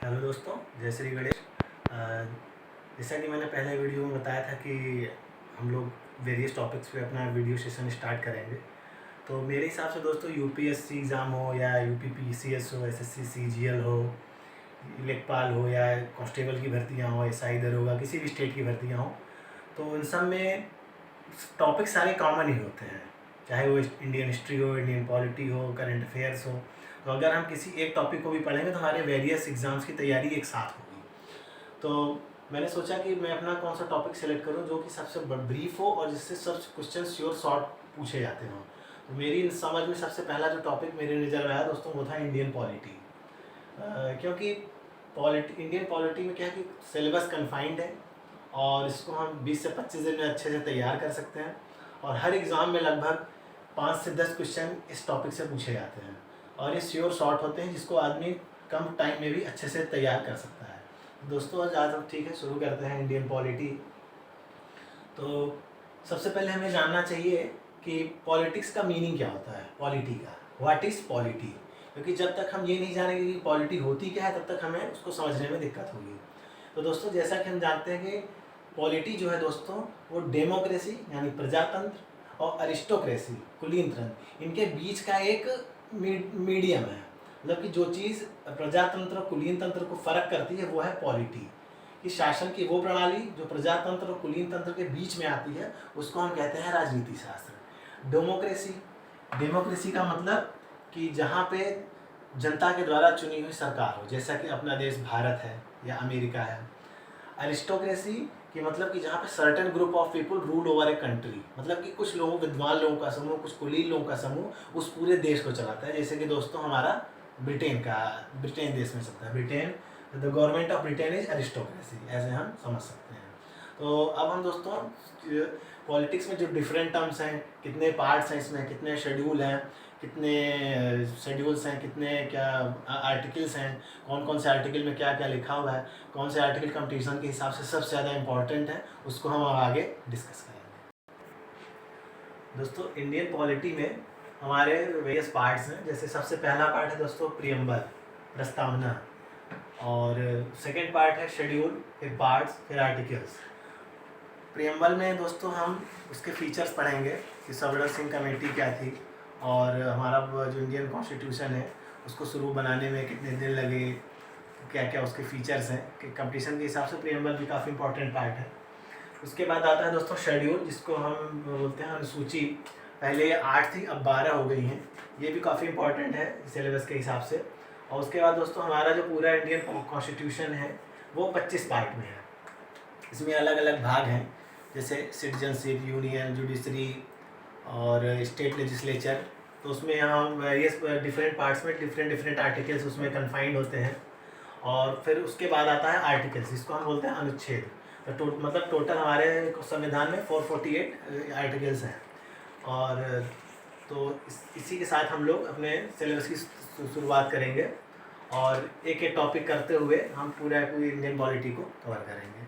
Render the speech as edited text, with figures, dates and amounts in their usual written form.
Hello दोस्तों, जय श्री गणेश। जैसा कि मैंने पहले वीडियो में बताया था कि हम लोग वेरियस टॉपिक्स पे अपना वीडियो सेशन स्टार्ट करेंगे। तो मेरे हिसाब से दोस्तों यूपीएससी एग्ज़ाम हो या यूपी पीसीएस हो, एसएससी सीजीएल हो, लेखपाल हो या कांस्टेबल की भर्तियां हो, एसआई दरोगा, किसी भी स्टेट की भर्तियां हो, तो इन सब में टॉपिक सारे कॉमन ही होते हैं। चाहे वो इंडियन हिस्ट्री हो, इंडियन पॉलिटी हो, करंट अफेयर्स हो। तो अगर हम किसी एक टॉपिक को भी पढ़ेंगे तो हमारे वेरियस एग्ज़ाम्स की तैयारी एक साथ होगी। तो मैंने सोचा कि मैं अपना कौन सा टॉपिक सेलेक्ट करूं जो कि सबसे ब्रीफ हो और जिससे सब क्वेश्चन श्योर शॉर्ट पूछे जाते हों। तो मेरी समझ में सबसे पहला जो टॉपिक मेरे नज़र में आया दोस्तों वो था इंडियन पॉलिटी। क्योंकि इंडियन पॉलिटी में क्या है कि सिलेबस कन्फाइंड है और इसको हम 20 से 25 दिन में अच्छे से तैयार कर सकते हैं। और हर एग्ज़ाम में लगभग 5 से 10 क्वेश्चन इस टॉपिक से पूछे जाते हैं और ये श्योर शॉर्ट होते हैं जिसको आदमी कम टाइम में भी अच्छे से तैयार कर सकता है। दोस्तों आज ठीक है, शुरू करते हैं इंडियन पॉलिटी। तो सबसे पहले हमें जानना चाहिए कि पॉलिटिक्स का मीनिंग क्या होता है, पॉलिटी का, व्हाट इज़ पॉलिटी। क्योंकि जब तक हम ये नहीं जानेंगे कि पॉलिटी होती क्या है तब तक हमें उसको समझने में दिक्कत होगी। तो दोस्तों जैसा कि हम जानते हैं कि पॉलिटी जो है दोस्तों वो डेमोक्रेसी यानी प्रजातंत्र और अरिस्टोक्रेसी कुलीन तंत्र, इनके बीच का एक मीडियम है। मतलब कि जो चीज़ प्रजातंत्र और कुलीन तंत्र को फ़र्क करती है वो है पॉलिटी। कि शासन की वो प्रणाली जो प्रजातंत्र और कुलीन तंत्र के बीच में आती है उसको हम कहते हैं राजनीति शास्त्र। डेमोक्रेसी का मतलब कि जहाँ पे जनता के द्वारा चुनी हुई सरकार हो, जैसा कि अपना देश भारत है या अमेरिका है। अरिस्टोक्रेसी कि मतलब कि जहाँ पे certain group of people rule over a country, मतलब कि कुछ लोगों, विद्वान लोगों का समूह, कुछ कुलीन लोगों का समूह उस पूरे देश को चलाता है। जैसे कि दोस्तों हमारा ब्रिटेन देश में चलता है। Britain, the government of Britain is aristocracy, ऐसे हम समझ सकते हैं। तो अब हम दोस्तों पॉलिटिक्स में जो डिफरेंट टर्म्स हैं, कितने पार्ट्स हैं इसमें, कितने शेड्यूल हैं, कितने शेड्यूल्स हैं, कितने क्या आर्टिकल्स हैं, कौन कौन से आर्टिकल में क्या क्या लिखा हुआ है, कौन से आर्टिकल कंपटीशन के हिसाब से सबसे ज़्यादा इम्पॉर्टेंट है, उसको हम आगे डिस्कस करेंगे। दोस्तों इंडियन पॉलिटी में हमारे वेरियस पार्ट्स हैं। जैसे सबसे पहला पार्ट है दोस्तों प्रियम्बल, प्रस्तावना, और सेकेंड पार्ट है शेड्यूल, फिर पार्ट्स, फिर आर्टिकल्स। प्रियम्बल में दोस्तों हम उसके फीचर्स पढ़ेंगे कि सवर्णन सिंह कमेटी क्या थी और हमारा जो इंडियन कॉन्स्टिट्यूशन है उसको शुरू बनाने में कितने दिन लगे, क्या क्या उसके फीचर्स हैं। कि कंपटीशन के हिसाब से प्रियम्बल भी काफ़ी इंपॉर्टेंट पार्ट है। उसके बाद आता है दोस्तों शेड्यूल, जिसको हम बोलते हैं अनुसूची। पहले ये 8 थी, अब 12 हो गई हैं। ये भी काफ़ी इंपॉर्टेंट है सिलेबस के हिसाब से। और उसके बाद दोस्तों हमारा जो पूरा इंडियन कॉन्स्टिट्यूशन है वो 25 पार्ट में है। इसमें अलग अलग भाग हैं, जैसे सिटीजनशिप, यूनियन, जुडिशरी और स्टेट लेजिस्लेचर। तो उसमें हम वेरियस डिफरेंट पार्ट्स में डिफरेंट आर्टिकल्स उसमें कन्फाइंड होते हैं। और फिर उसके बाद आता है आर्टिकल्स, जिसको हम बोलते हैं अनुच्छेद। तो मतलब टोटल हमारे संविधान में 448 आर्टिकल्स हैं। और तो इसी के साथ हम लोग अपने सिलेबस की शुरुआत करेंगे और एक एक टॉपिक करते हुए हम पूरी इंडियन पॉलिटी को कवर करेंगे।